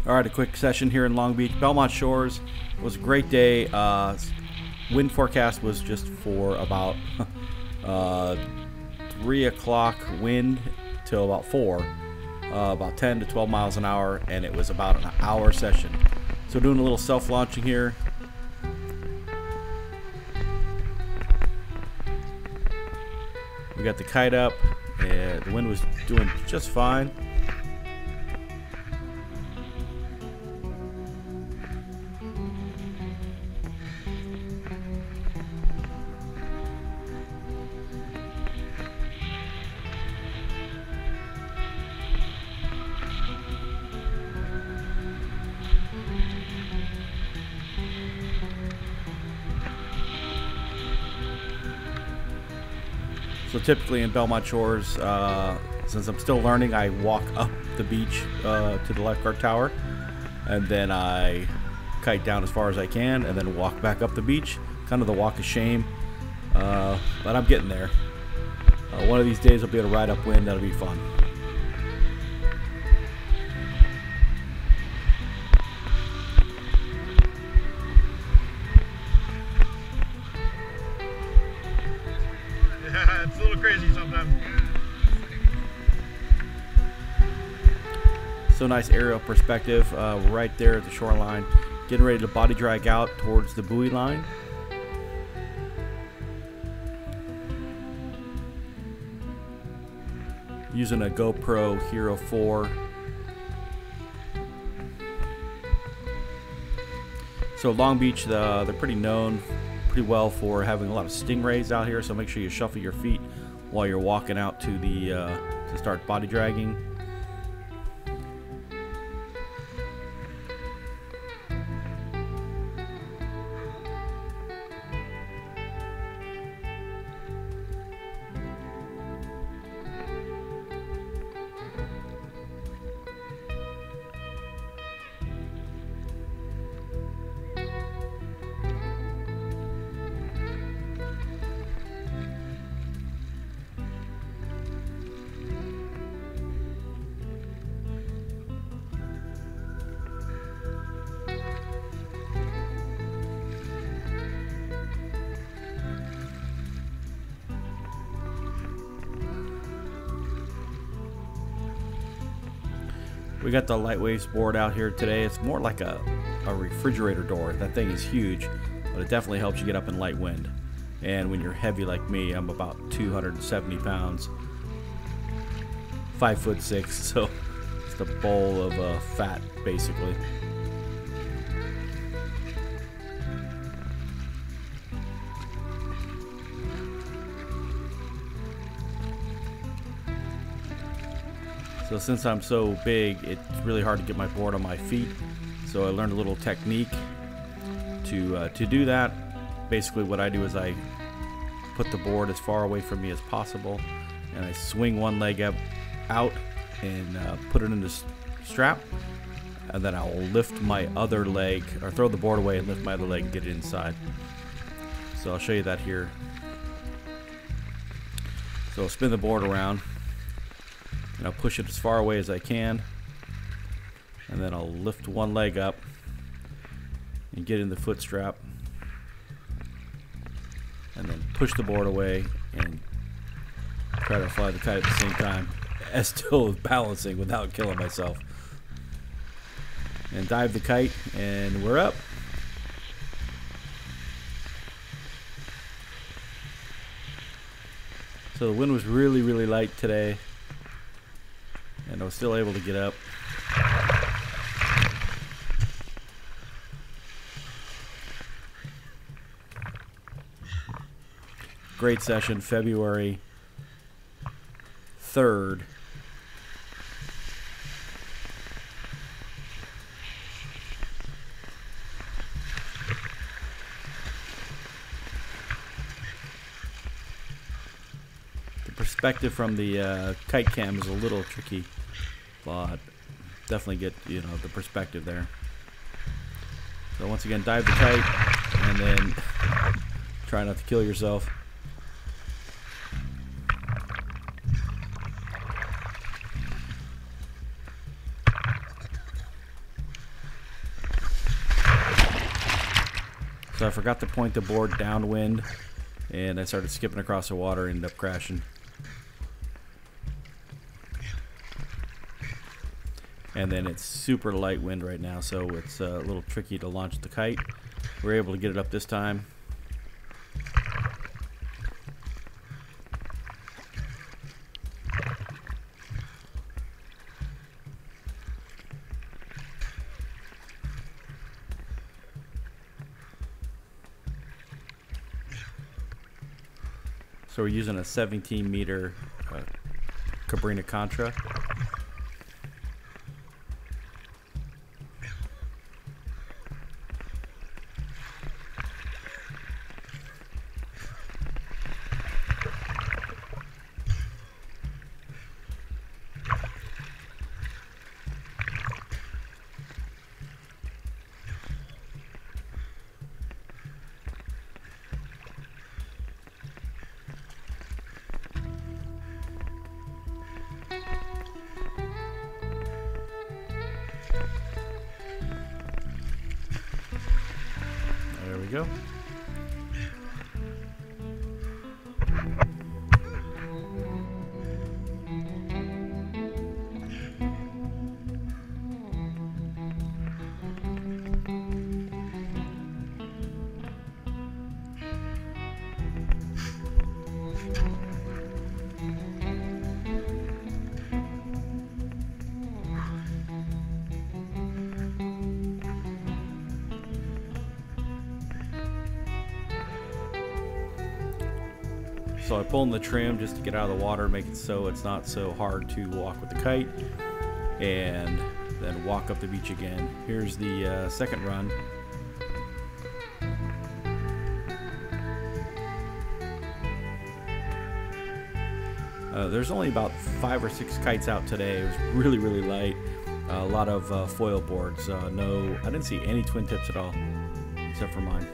All right, a quick session here in Long Beach. Belmont Shores was a great day. Wind forecast was just for about 3 o'clock wind till about 4, about 10 to 12 miles an hour, and it was about an hour session. So doing a little self-launching here. We got the kite up, and the wind was doing just fine. So typically in Belmont Shores, since I'm still learning, I walk up the beach to the lifeguard tower, and then I kite down as far as I can, and then walk back up the beach. Kind of the walk of shame, but I'm getting there. One of these days I'll be able to ride upwind. That'll be fun. It's a little crazy sometimes. So nice aerial perspective right there at the shoreline. Getting ready to body drag out towards the buoy line. Using a GoPro Hero 4. So Long Beach, they're pretty known pretty well for having a lot of stingrays out here, so make sure you shuffle your feet while you're walking out to the to start body dragging. We got the Lightwaves board out here today. It's more like a refrigerator door. That thing is huge, but it definitely helps you get up in light wind. And when you're heavy like me, I'm about 270 pounds, 5'6", so it's a bowl of fat basically. So since I'm so big, it's really hard to get my board on my feet. So I learned a little technique to do that. Basically what I do is I put the board as far away from me as possible, and I swing one leg out and put it in the strap, and then I'll lift my other leg, or throw the board away and lift my other leg and get it inside. So I'll show you that here. So I'll spin the board around, and I'll push it as far away as I can, and then I'll lift one leg up and get in the foot strap, and then push the board away and try to fly the kite at the same time, as still balancing without killing myself. And dive the kite, and we're up. So the wind was really, really light today, and I was still able to get up. Great session, February 3rd. The perspective from the kite cam is a little tricky, but definitely get, you know, the perspective there. So once again, dive the kite, and then try not to kill yourself. So I forgot to point the board downwind, and I started skipping across the water and ended up crashing. And then it's super light wind right now, so it's a little tricky to launch the kite. We're able to get it up this time. So we're using a 17-meter Cabrinha Contra. There we go. So I pull in the trim just to get out of the water, make it so it's not so hard to walk with the kite, and then walk up the beach again. Here's the second run. There's only about 5 or 6 kites out today. It was really, really light. A lot of foil boards. No, I didn't see any twin tips at all, except for mine.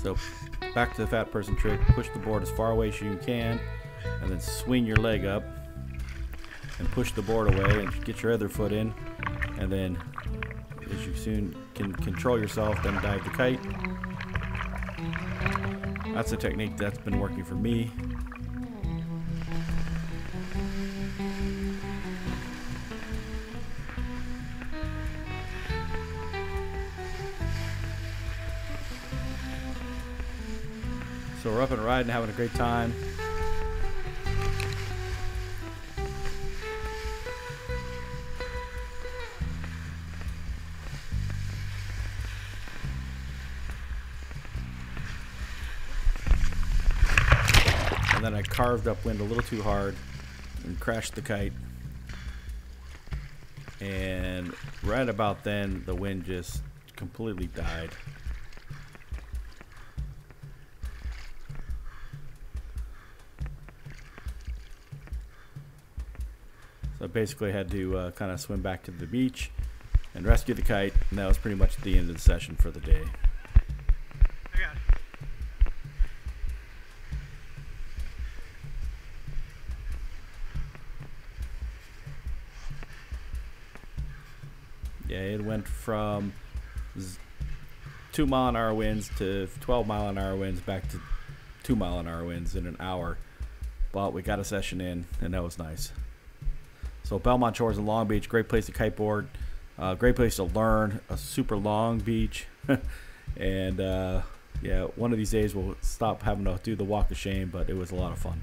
So back to the fat person trick, push the board as far away as you can, and then swing your leg up and push the board away and get your other foot in, and then as you soon can control yourself, then dive the kite. That's a technique that's been working for me. So we're up and riding, having a great time. And then I carved upwind a little too hard and crashed the kite. And right about then, the wind just completely died. So I basically had to kind of swim back to the beach and rescue the kite, and that was pretty much the end of the session for the day. I got it. Yeah, it went from 2-mile-an-hour winds to 12-mile-an-hour winds back to 2-mile-an-hour winds in an hour. But we got a session in, and that was nice. So Belmont Shores in Long Beach, great place to kiteboard, great place to learn, a super long beach, and yeah, one of these days we'll stop having to do the walk of shame, but it was a lot of fun.